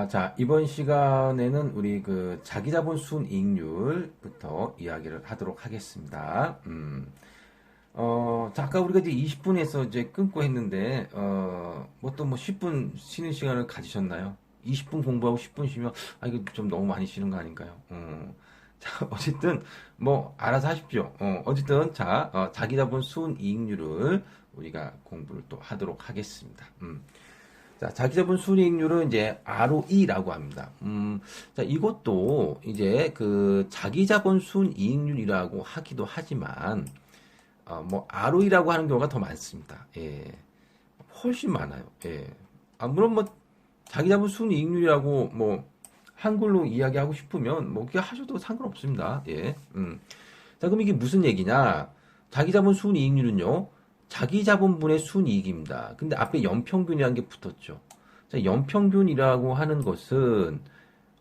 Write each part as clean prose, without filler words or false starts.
자, 이번 시간에는 우리 그 자기자본 순이익률부터 이야기를 하도록 하겠습니다. 자, 아까 우리가 이제 20분에서 이제 끊고 했는데, 뭐 또 뭐 10분 쉬는 시간을 가지셨나요? 20분 공부하고 10분 쉬면, 이거 좀 너무 많이 쉬는 거 아닌가요? 자, 어쨌든, 뭐, 알아서 하십시오. 어쨌든, 자, 자기자본 순이익률을 우리가 공부를 또 하도록 하겠습니다. 자, 자기자본 순이익률은 이제 ROE라고 합니다. 자, 이것도 이제 그 자기자본 순이익률이라고 하기도 하지만, 뭐, ROE라고 하는 경우가 더 많습니다. 예. 훨씬 많아요. 예. 물론 뭐, 자기자본 순이익률이라고 뭐, 한글로 이야기하고 싶으면, 뭐, 그게 하셔도 상관없습니다. 예. 자, 그럼 이게 무슨 얘기냐? 자기자본 순이익률은요, 자기자본분의 순이익입니다. 근데 앞에 연평균이라는 게 붙었죠. 자, 연평균이라고 하는 것은,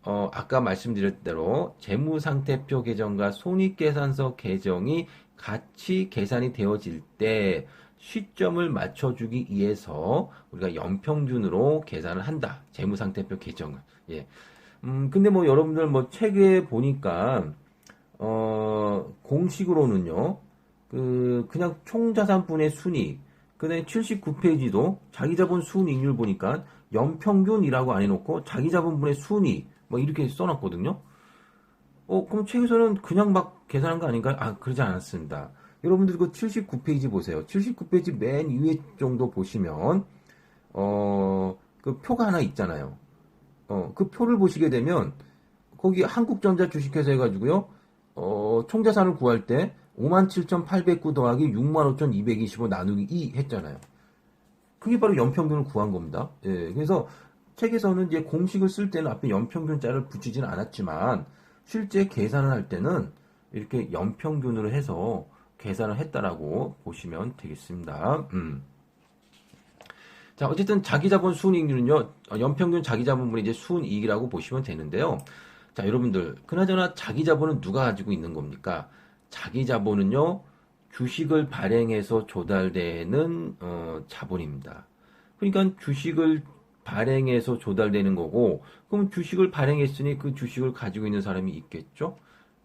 아까 말씀드렸 대로 재무상태표 계정과 손익계산서 계정이 같이 계산이 되어질 때 시점을 맞춰주기 위해서 우리가 연평균으로 계산을 한다. 재무상태표 계정을. 예. 근데 뭐 여러분들 뭐 책에 보니까, 공식으로는요, 그냥 총자산분의 순이익. 그다음에 79페이지도 자기자본 순이익률 보니까 연평균이라고 안 해놓고 자기자본분의 순이익. 뭐 이렇게 써놨거든요. 그럼 책에서는 그냥 막 계산한 거 아닌가요? 그러지 않았습니다. 여러분들 그 79페이지 보세요. 79페이지 맨 위에 정도 보시면, 그 표가 하나 있잖아요. 그 표를 보시게 되면, 거기 한국전자 주식회사 해가지고요, 총자산을 구할 때 57,809 더하기 65,225 나누기 2 했잖아요. 그게 바로 연평균을 구한 겁니다. 예, 그래서 책에서는 이제 공식을 쓸 때는 앞에 연평균자를 붙이지는 않았지만 실제 계산을 할 때는 이렇게 연평균으로 해서 계산을 했다라고 보시면 되겠습니다. 자, 어쨌든 자기자본 순이익률은요, 연평균 자기자본분의 이제 순이익이라고 보시면 되는데요. 자, 여러분들, 그나저나 자기자본은 누가 가지고 있는 겁니까? 자기자본은요, 주식을 발행해서 조달되는 자본입니다. 그러니까 주식을 발행해서 조달되는 거고, 그럼 주식을 발행했으니 그 주식을 가지고 있는 사람이 있겠죠?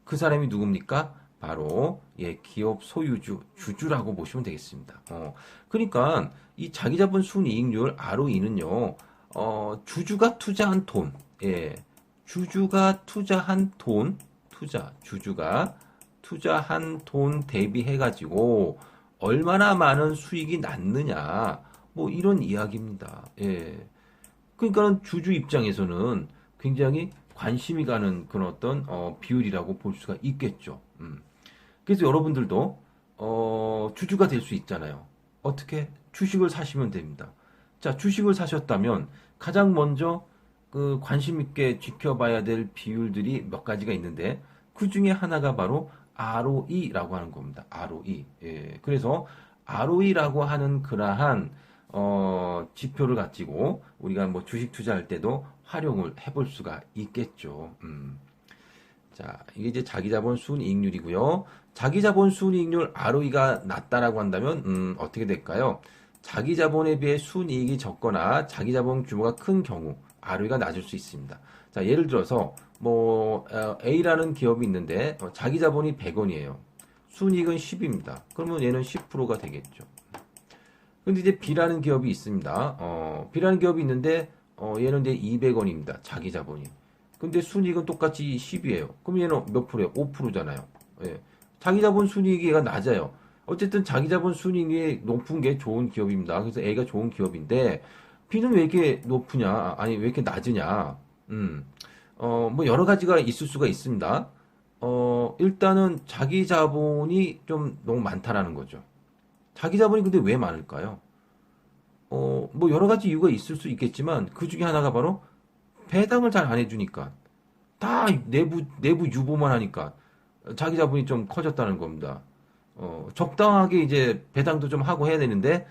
그 사람이 누굽니까? 바로 기업 소유주, 주주라고 보시면 되겠습니다. 그러니까 이 자기자본 순이익률 ROE는요, 주주가 투자한 돈, 주주가 투자한 돈, 주주가 투자한 돈 대비해가지고 얼마나 많은 수익이 났느냐, 뭐 이런 이야기입니다. 예. 그러니까 주주 입장에서는 굉장히 관심이 가는 그런 어떤 비율이라고 볼 수가 있겠죠. 그래서 여러분들도 주주가 될 수 있잖아요. 어떻게? 주식을 사시면 됩니다. 자, 주식을 사셨다면 가장 먼저 그 관심 있게 지켜봐야 될 비율들이 몇 가지가 있는데 그 중에 하나가 바로 ROE라고 하는 겁니다. ROE. 예. 그래서 ROE라고 하는 그러한 지표를 가지고 우리가 뭐 주식 투자할 때도 활용을 해볼 수가 있겠죠. 자, 이게 이제 자기자본 순이익률이고요. 자기자본 순이익률 ROE가 낮다라고 한다면 어떻게 될까요? 자기자본에 비해 순이익이 적거나 자기자본 규모가 큰 경우 ROE가 낮을 수 있습니다. 자, 예를 들어서 뭐 A라는 기업이 있는데 자기자본이 100원이에요. 순이익은 10입니다. 그러면 얘는 10%가 되겠죠. 근데 이제 B라는 기업이 있습니다. B라는 기업이 있는데 얘는 이제 200원입니다. 자기자본이. 근데 순이익은 똑같이 10이에요. 그럼 얘는 몇 프로예요? 5%잖아요. 예. 자기자본 순이익이 얘가 낮아요. 어쨌든 자기자본 순이익이 높은 게 좋은 기업입니다. 그래서 A가 좋은 기업인데 B는 왜 이렇게 높으냐? 아니 왜 이렇게 낮으냐? 뭐 여러 가지가 있을 수가 있습니다. 일단은 자기 자본이 좀 너무 많다라는 거죠. 자기 자본이 근데 왜 많을까요? 뭐 여러 가지 이유가 있을 수 있겠지만 그 중에 하나가 바로 배당을 잘 안 해주니까 다 내부 유보만 하니까 자기 자본이 좀 커졌다는 겁니다. 적당하게 이제 배당도 좀 하고 해야 되는데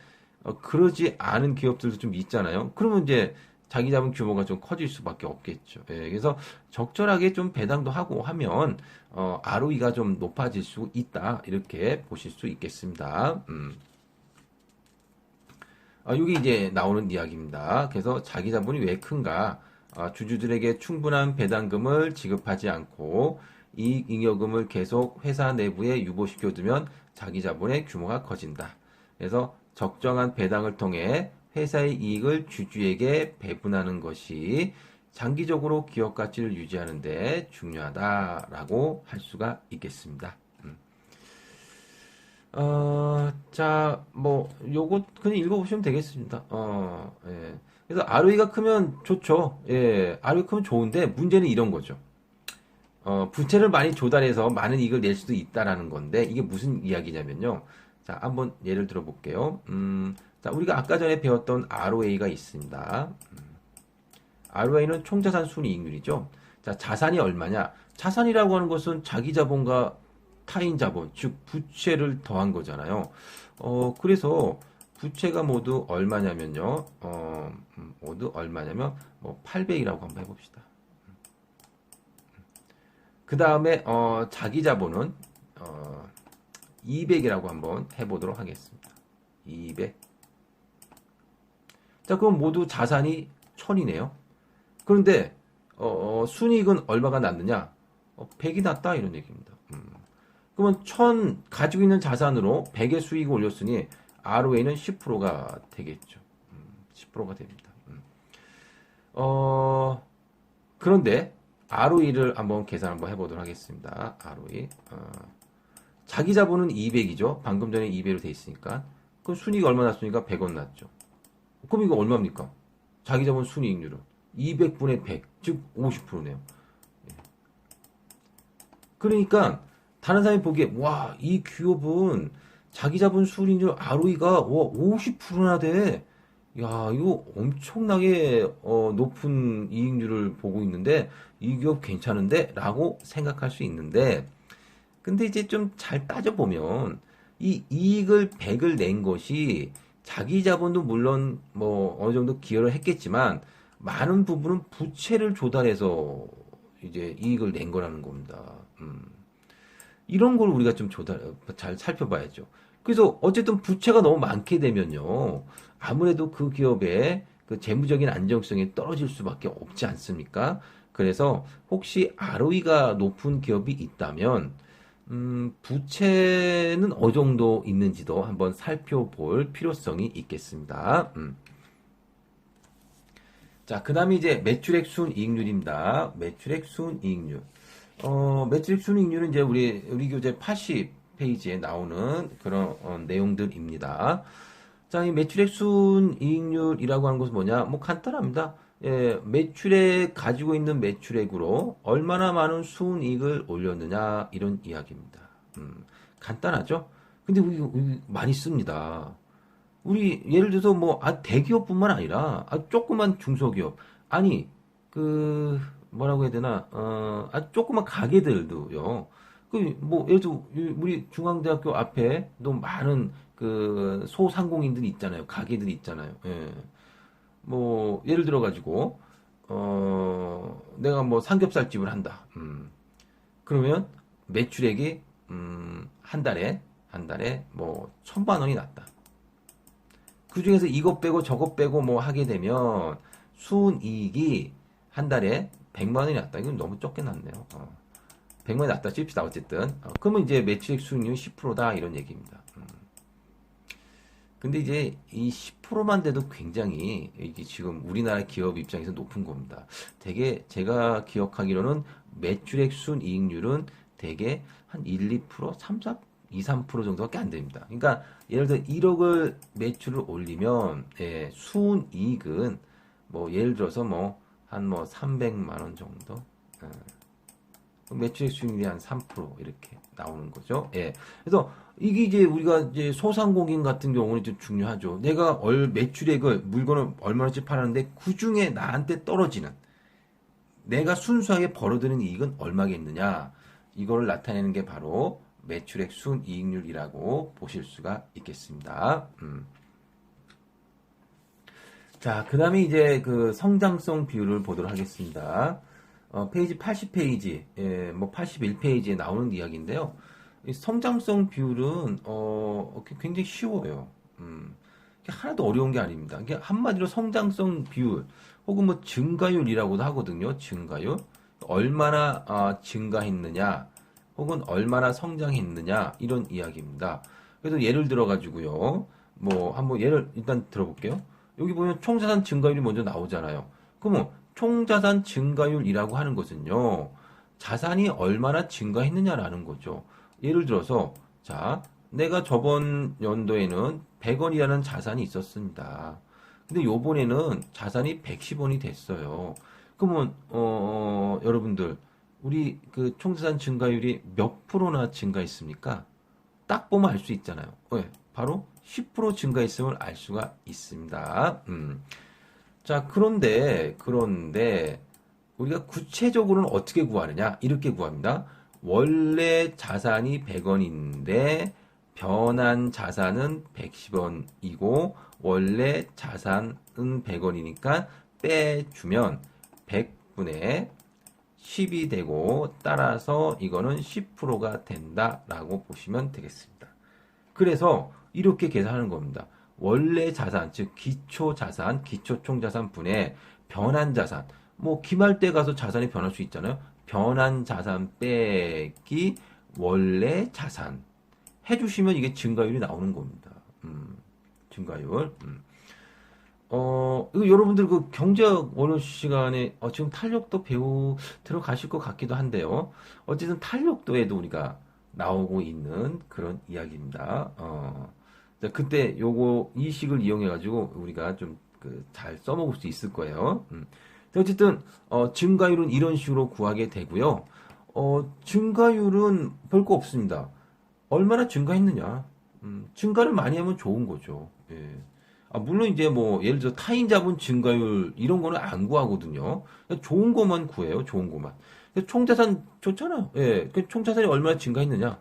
그러지 않은 기업들도 좀 있잖아요. 그러면 이제 자기 자본 규모가 좀 커질 수밖에 없겠죠. 예, 그래서 적절하게 좀 배당도 하고 하면 ROE가 좀 높아질 수 있다 이렇게 보실 수 있겠습니다. 이게 이제 나오는 이야기입니다. 그래서 자기 자본이 왜 큰가? 주주들에게 충분한 배당금을 지급하지 않고 이익 잉여금을 계속 회사 내부에 유보시켜두면 자기 자본의 규모가 커진다. 그래서 적정한 배당을 통해 회사의 이익을 주주에게 배분하는 것이 장기적으로 기업 가치를 유지하는 데 중요하다라고 할 수가 있겠습니다. 자, 뭐, 요거 그냥 읽어보시면 되겠습니다. 예. 그래서 ROE가 크면 좋죠. 예, ROE 크면 좋은데 문제는 이런 거죠. 부채를 많이 조달해서 많은 이익을 낼 수도 있다라는 건데 이게 무슨 이야기냐면요. 자, 한번 예를 들어 볼게요. 자, 우리가 아까 전에 배웠던 ROA가 있습니다. ROA는 총자산 순이익률이죠. 자, 자산이 얼마냐? 자산이라고 하는 것은 자기 자본과 타인 자본, 즉 부채를 더한 거잖아요. 그래서 부채가 모두 얼마냐면요. 모두 얼마냐면 뭐 800이라고 한번 해봅시다. 그 다음에 자기 자본은 200이라고 한번 해보도록 하겠습니다. 200. 자, 그럼 모두 자산이 1000이네요. 그런데 순이익은 얼마가 났느냐? 100이 났다 이런 얘기입니다. 그러면 1000 가지고 있는 자산으로 100의 수익을 올렸으니 ROA는 10%가 되겠죠. 10%가 됩니다. 그런데 ROE를 한번 계산 한번 해보도록 하겠습니다. ROE. 자기 자본은 200이죠. 방금 전에 200으로 돼 있으니까. 그럼 순이익 얼마 났으니까 100원 났죠. 그럼 이거 얼마입니까? 자기 자본 순이익률은 200분의 100, 즉 50%네요. 그러니까 다른 사람이 보기에 와, 이 기업은 자기 자본 순이익률 ROE가 50%나 돼. 야, 이거 엄청나게 높은 이익률을 보고 있는데 이 기업 괜찮은데? 라고 생각할 수 있는데 근데 이제 좀 잘 따져보면 이 이익을 100을 낸 것이 자기 자본도 물론 뭐 어느 정도 기여를 했겠지만 많은 부분은 부채를 조달해서 이제 이익을 낸 거라는 겁니다. 이런 걸 우리가 좀 잘 살펴봐야죠. 그래서 어쨌든 부채가 너무 많게 되면요. 아무래도 그 기업의 그 재무적인 안정성이 떨어질 수밖에 없지 않습니까? 그래서 혹시 ROE가 높은 기업이 있다면 부채는 어느 정도 있는지도 한번 살펴볼 필요성이 있겠습니다. 자, 그 다음에 이제 매출액 순이익률입니다. 매출액 순이익률. 매출액 순이익률은 이제 우리 교재 80페이지에 나오는 그런 내용들입니다. 자, 이 매출액 순이익률이라고 하는 것은 뭐냐? 뭐 간단합니다. 예, 매출액 가지고 있는 매출액으로 얼마나 많은 순이익을 올렸느냐 이런 이야기입니다. 간단하죠? 근데 우리 많이 씁니다. 우리 예를 들어서 뭐 대기업뿐만 아니라 조그만 중소기업 아니 그 뭐라고 해야 되나 조그만 가게들도요. 그 뭐 예를 들어 우리 중앙대학교 앞에도 많은 그 소상공인들이 있잖아요. 가게들이 있잖아요. 예. 뭐 예를 들어 가지고 내가 뭐 삼겹살집을 한다. 그러면 매출액이 한 달에 뭐 1000만 원이 났다. 그 중에서 이것 빼고 저것 빼고 뭐 하게 되면 순이익이 한 달에 100만 원이 났다. 이건 너무 적게 났네요. 100만 원이 났다 칩시다. 어쨌든. 그러면 이제 매출액 수익률이 10%다 이런 얘기입니다. 근데 이제 이 10%만 돼도 굉장히 이게 지금 우리나라 기업 입장에서 높은 겁니다. 되게 제가 기억하기로는 매출액 순이익률은 되게 한 1, 2%, 3, 4, 2, 3% 정도밖에 안 됩니다. 그러니까 예를 들어 1억을 매출을 올리면 순이익은 뭐 예를 들어서 뭐 한 뭐 300만 원 정도 매출액 수익률이 한 3% 이렇게 나오는 거죠. 예. 그래서 이게 이제 우리가 이제 소상공인 같은 경우는 좀 중요하죠. 내가 매출액을 물건을 얼마나치 팔았는데 그 중에 나한테 떨어지는 내가 순수하게 벌어들이는 이익은 얼마겠느냐 이거를 나타내는 게 바로 매출액 순이익률이라고 보실 수가 있겠습니다. 자, 그 다음에 이제 그 성장성 비율을 보도록 하겠습니다. 페이지 80페이지, 뭐 81페이지에 나오는 이야기인데요. 이 성장성 비율은 굉장히 쉬워요. 이게 하나도 어려운 게 아닙니다. 이게 한마디로 성장성 비율 혹은 뭐 증가율이라고도 하거든요. 증가율. 얼마나 증가했느냐 혹은 얼마나 성장했느냐 이런 이야기입니다. 그래서 예를 들어 가지고요. 뭐 한번 예를 일단 들어볼게요. 여기 보면 총자산 증가율이 먼저 나오잖아요. 그러면 총자산 증가율이라고 하는 것은요. 자산이 얼마나 증가했느냐라는 거죠. 예를 들어서 자, 내가 저번 연도에는 100원이라는 자산이 있었습니다. 근데 요번에는 자산이 110원이 됐어요. 그러면 여러분들 우리 그 총자산 증가율이 몇 프로나 증가했습니까? 딱 보면 알 수 있잖아요. 왜? 바로 10% 증가했음을 알 수가 있습니다. 자, 그런데 우리가 구체적으로는 어떻게 구하느냐? 이렇게 구합니다. 원래 자산이 100원인데 변한 자산은 110원이고 원래 자산은 100원이니까 빼주면 100분의 10이 되고 따라서 이거는 10%가 된다라고 보시면 되겠습니다. 그래서 이렇게 계산하는 겁니다. 원래 자산, 즉 기초 자산, 기초 총자산 분의 변한 자산. 뭐 기말 때 가서 자산이 변할 수 있잖아요. 변한 자산 빼기 원래 자산 해주시면 이게 증가율이 나오는 겁니다. 증가율. 이거 여러분들 그 경제학 원어 시간에 지금 탄력도 들어가실 것 같기도 한데요. 어쨌든 탄력도에도 우리가 나오고 있는 그런 이야기입니다. 자, 그때 이 식을 이용해가지고 우리가 좀 잘 써먹을 수 있을 거예요. 어쨌든, 증가율은 이런 식으로 구하게 되고요. 증가율은 별거 없습니다. 얼마나 증가했느냐. 증가를 많이 하면 좋은 거죠. 예. 물론 이제 뭐 예를 들어 타인 자본 증가율 이런 거는 안 구하거든요. 좋은 것만 구해요. 좋은 것만. 총자산 좋잖아요. 예. 총자산이 얼마나 증가했느냐.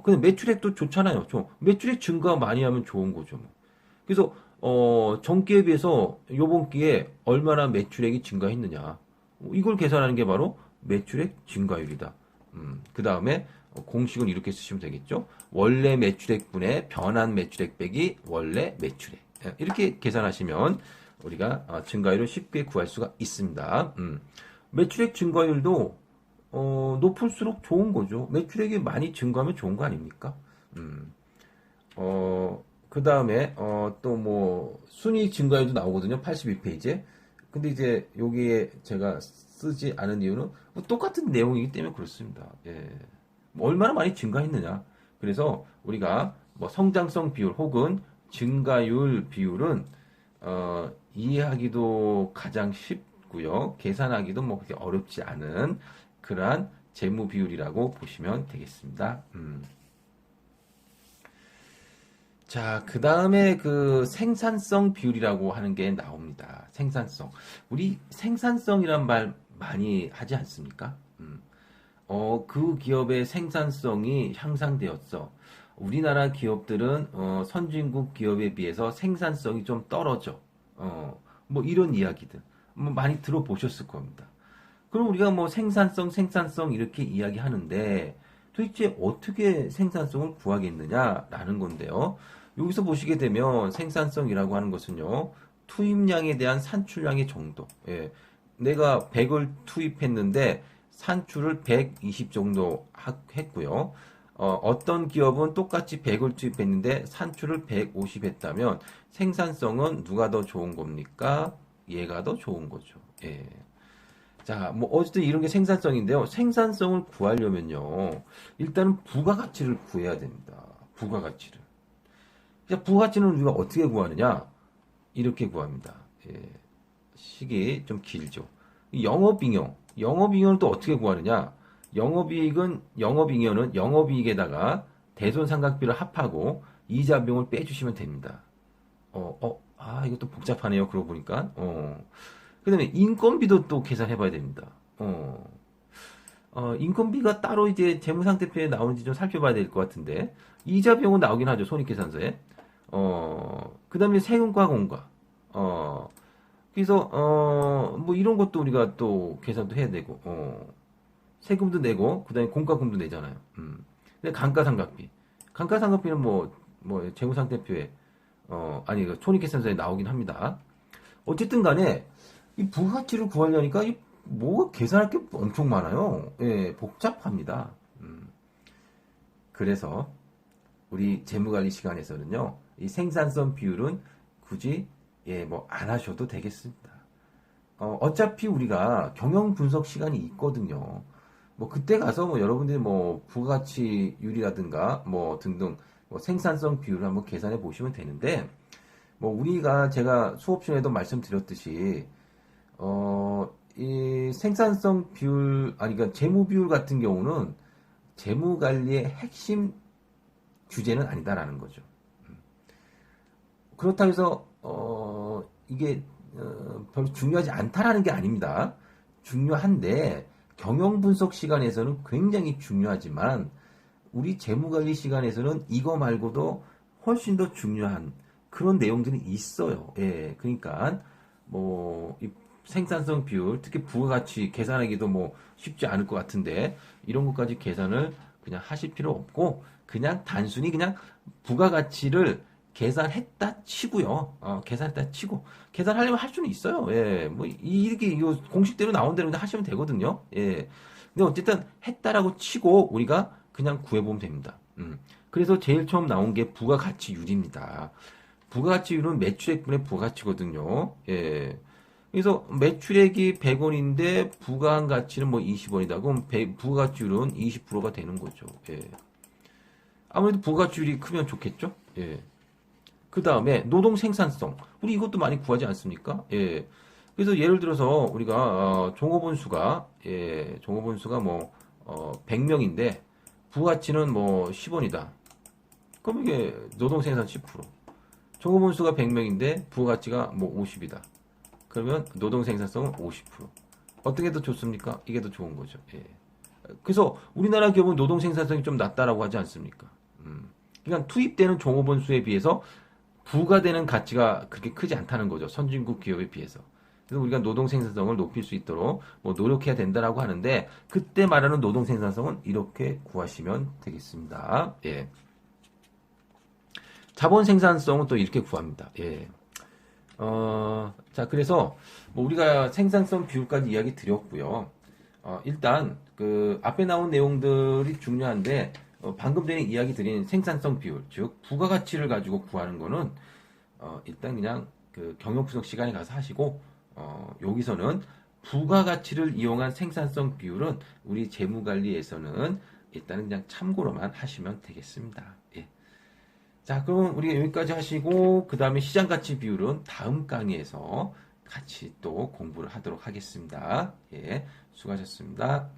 근데 매출액도 좋잖아요. 매출액 증가 많이 하면 좋은 거죠. 뭐. 그래서 전기에 비해서 요번 기에 얼마나 매출액이 증가했느냐. 이걸 계산하는 게 바로 매출액 증가율이다. 그 다음에 공식은 이렇게 쓰시면 되겠죠. 원래 매출액분의 변한 매출액 빼기 원래 매출액. 이렇게 계산하시면 우리가 증가율을 쉽게 구할 수가 있습니다. 매출액 증가율도 높을수록 좋은 거죠. 매출액이 많이 증가하면 좋은 거 아닙니까? 그 다음에 또 뭐 순이익 증가율도 나오거든요. 82페이지에. 근데 이제 여기에 제가 쓰지 않은 이유는 뭐 똑같은 내용이기 때문에 그렇습니다. 예. 뭐 얼마나 많이 증가했느냐. 그래서 우리가 뭐 성장성 비율 혹은 증가율 비율은 이해하기도 가장 쉽고요. 계산하기도 뭐 그렇게 어렵지 않은 그러한 재무 비율이라고 보시면 되겠습니다. 자, 그 다음에 그 생산성 비율이라고 하는 게 나옵니다. 생산성. 우리 생산성이란 말 많이 하지 않습니까? 그 기업의 생산성이 향상되었어. 우리나라 기업들은 선진국 기업에 비해서 생산성이 좀 떨어져. 뭐 이런 이야기들 뭐 많이 들어보셨을 겁니다. 그럼 우리가 뭐 생산성 이렇게 이야기하는데 도대체 어떻게 생산성을 구하겠느냐라는 건데요. 여기서 보시게 되면 생산성이라고 하는 것은요. 투입량에 대한 산출량의 정도. 예. 내가 100을 투입했는데 산출을 120 정도 했고요. 어떤 기업은 똑같이 100을 투입했는데 산출을 150 했다면 생산성은 누가 더 좋은 겁니까? 얘가 더 좋은 거죠. 예. 자, 뭐 어쨌든 이런 게 생산성인데요. 생산성을 구하려면요. 일단은 부가가치를 구해야 됩니다. 부가가치를. 자, 부가가치는 우리가 어떻게 구하느냐? 이렇게 구합니다. 예. 식이 좀 길죠. 영업이익을 또 어떻게 구하느냐? 영업이익은 영업이익에다가 대손상각비를 합하고 이자 비용을 빼주시면 됩니다. 이것도 복잡하네요. 그러고 보니까. 그 다음에 인건비도 또 계산해봐야 됩니다. 인건비가 따로 이제 재무상태표에 나오는지 좀 살펴봐야 될 것 같은데, 이자 비용은 나오긴 하죠. 손익계산서에. 그 다음에 세금과 공과. 그래서, 뭐 이런 것도 우리가 또 계산도 해야 되고, 세금도 내고, 그 다음에 공과금도 내잖아요. 근데 감가상각비. 감가상각비는 뭐 재무상태표에, 아니, 손익계산서에 나오긴 합니다. 어쨌든 간에, 이 부가가치를 구하려니까, 뭐, 계산할 게 엄청 많아요. 예, 복잡합니다. 그래서, 우리 재무관리 시간에서는요, 이 생산성 비율은 굳이, 예, 뭐, 안 하셔도 되겠습니다. 어차피 우리가 경영 분석 시간이 있거든요. 뭐 그때 가서 뭐 여러분들이 뭐 부가가치율이라든가 뭐 등등 뭐 생산성 비율을 한번 계산해 보시면 되는데 뭐 우리가 제가 수업 시간에도 말씀드렸듯이 이 생산성 비율 아니 그러니까 재무 비율 같은 경우는 재무 관리의 핵심 주제는 아니다라는 거죠. 그렇다고 해서 이게 별로 중요하지 않다라는 게 아닙니다. 중요한데 경영 분석 시간에서는 굉장히 중요하지만 우리 재무관리 시간에서는 이거 말고도 훨씬 더 중요한 그런 내용들이 있어요. 예, 그러니까 뭐 이 생산성 비율, 특히 부가가치 계산하기도 뭐 쉽지 않을 것 같은데 이런 것까지 계산을 그냥 하실 필요 없고 그냥 단순히 그냥 부가가치를 계산했다 치고요. 계산했다 치고 계산하려면 할 수는 있어요. 예, 뭐 이렇게 이거 공식대로 나온 대로 하시면 되거든요. 예, 근데 어쨌든 했다라고 치고 우리가 그냥 구해보면 됩니다. 그래서 제일 처음 나온 게 부가가치율입니다. 부가가치율은 매출액분의 부가가치거든요. 예. 그래서 매출액이 100원인데 부가한 가치는 뭐 20원이다. 그럼 부가가치율은 20%가 되는 거죠. 예. 아무래도 부가가치율이 크면 좋겠죠. 예. 그 다음에 노동 생산성. 우리 이것도 많이 구하지 않습니까? 예. 그래서 예를 들어서 우리가 종업원 수가 뭐 100명인데 부가치는 뭐 10원이다. 그럼 이게 노동 생산 10%. 종업원 수가 100명인데 부가가치가 뭐 50이다. 그러면 노동 생산성은 50%. 어떤 게 더 좋습니까? 이게 더 좋은 거죠. 예. 그래서 우리나라 기업은 노동 생산성이 좀 낮다라고 하지 않습니까? 그러니까 투입되는 종업원 수에 비해서 부과되는 가치가 그렇게 크지 않다는 거죠. 선진국 기업에 비해서. 그래서 우리가 노동 생산성을 높일 수 있도록 뭐 노력해야 된다라고 하는데 그때 말하는 노동 생산성은 이렇게 구하시면 되겠습니다. 예. 자본 생산성은 또 이렇게 구합니다. 예. 자, 그래서 뭐 우리가 생산성 비율까지 이야기 드렸고요. 일단 그 앞에 나온 내용들이 중요한데 방금 전에 이야기 드린 생산성 비율, 즉 부가가치를 가지고 구하는 거는 일단 그냥 그 경영 분석 시간에 가서 하시고 여기서는 부가가치를 이용한 생산성 비율은 우리 재무관리에서는 일단은 그냥 참고로만 하시면 되겠습니다. 예. 자, 그럼 우리가 여기까지 하시고 그 다음에 시장가치 비율은 다음 강의에서 같이 또 공부를 하도록 하겠습니다. 예, 수고하셨습니다.